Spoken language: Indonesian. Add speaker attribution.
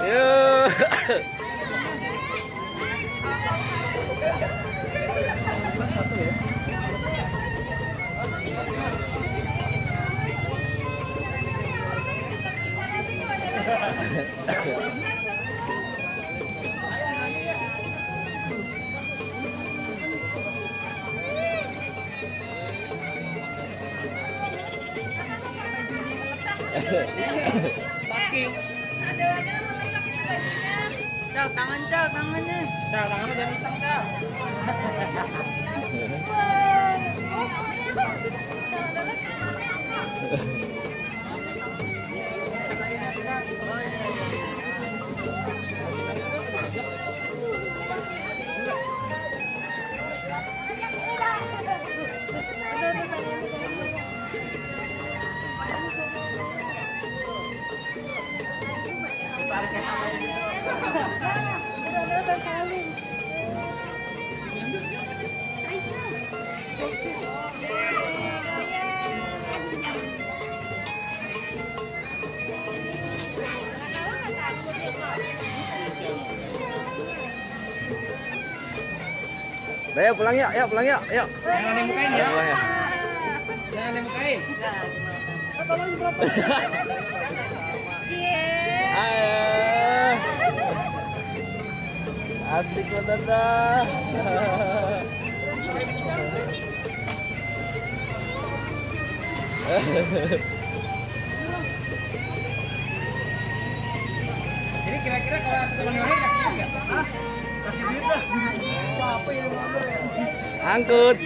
Speaker 1: Yuk.
Speaker 2: Packing.
Speaker 3: Ada meletak itu bajunya.
Speaker 2: Cal, tangannya. Cal, tangannya jangan iseng, Cal.
Speaker 3: Oh, soalnya.
Speaker 1: Ayo pulang ya, pulang ya, yuk.
Speaker 2: Jangan dimukain ya.
Speaker 1: Pulang ya.
Speaker 2: Jangan dimukain.
Speaker 1: Ayo. Asik banget dah.
Speaker 2: Jadi kira-kira kalau aku teman Yohei kasih enggak? Hah?
Speaker 4: Kasih duit dah. Apa yang mau?
Speaker 1: Angkut.